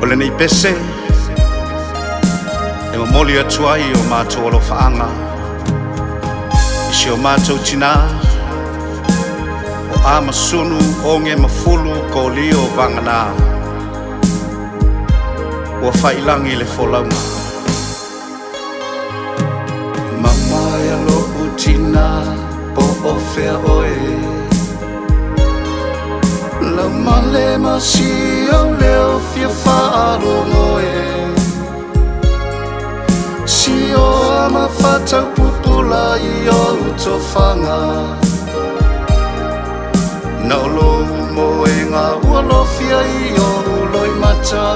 le nei pese e mamoli atu ai o mātou alofaanga isi o mātou tina o a masunu o nge mafulu ko lio vangana ua whailangi le wholaunga mamai alo utina po o whea oe la male masi o leo fia whaaro ngoe si o ama whatau pupula i o utofanga na olo mo e ngā ualo fia i o uloi mata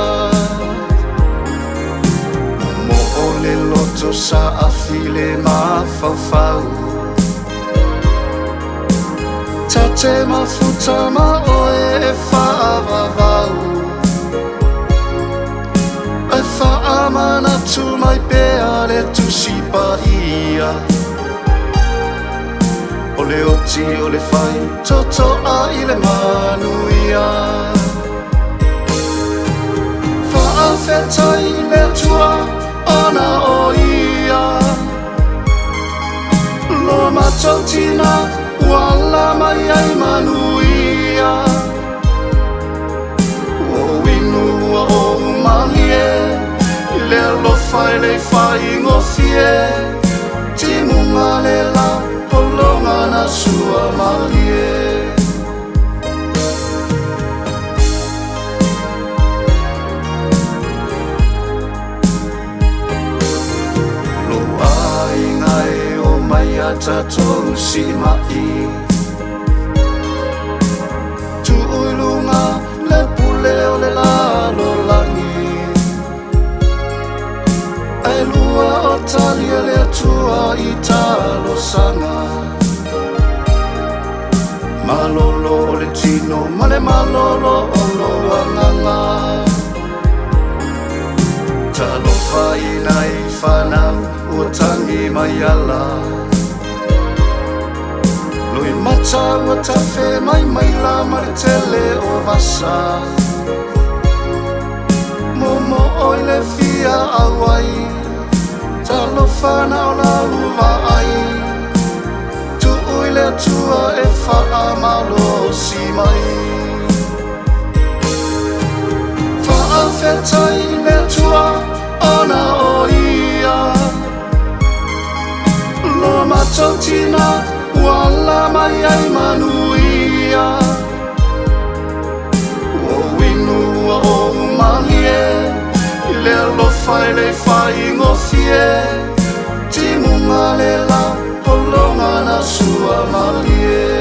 mo o le loto sa a file ma whawhau ta te mafuta ma oe e whaavavau e whaamana tu mai pea le tusi pa ia o le oti o le whai toto a i le manuia whaafetai le tua ona o ia lo matautina wala mai ai manuia o winu o malie le lo fai le fai ngofie timunga le la polonga na sua malie lo ai ngai o mai atatou si mai tu ulunga le pule o le lalo langi ai lua o talia le atua i talo sanga malolo o le tino male malolo o lo wanganga talo fai nai whanau ua tangi mai ala Lui mata ua tawhe mai mai la maritele o vasa Momo oi le fia awai Talo whana o la uva ai Tu ui le tua e wha malo si mai Wha whetai le tua ona o ia Lo matau tina wala mai ai manuia o winu o malie le lo fai le fai ngofie timunga le la polonga na sua malie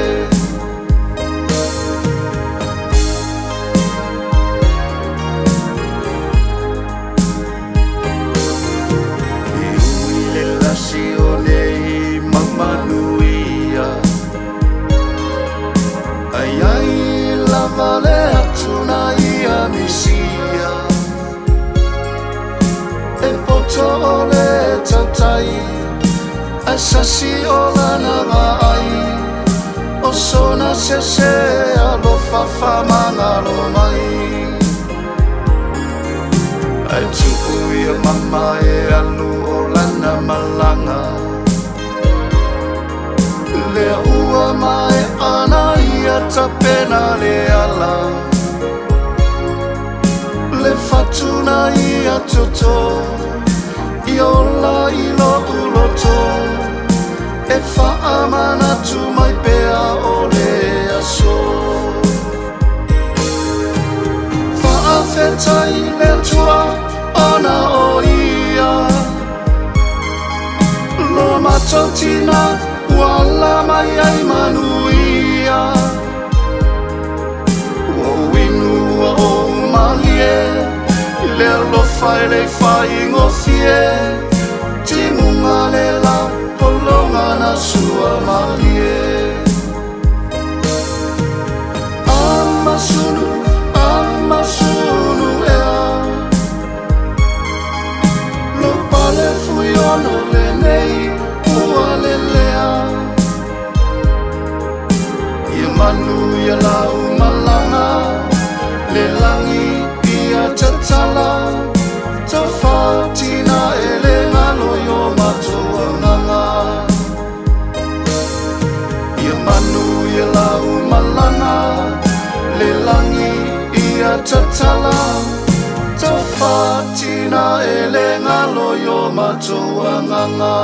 i ui le lasi o nei mamanuia ai ai la vale atuna ia misia e poto le tatai asasi o la navai o sona se alo fafa mangalo mai ai tu ia mama e alu o lana malanga le ua mai ana ia ta pena le ala le fatuna ia toto i ola i lo uloto e fa amana tu mai pea o le aso fa afetai le tua ona o ia lo matautina wala mai ai manuia o winu o malie le lo fai le fai ngofie timunga le la polonga na sua malie amasunu ea lo pale fui ono le nei ua le lea manu ya lau malanga le langi ia tatala tatala tofatina elengalo yo matuanganga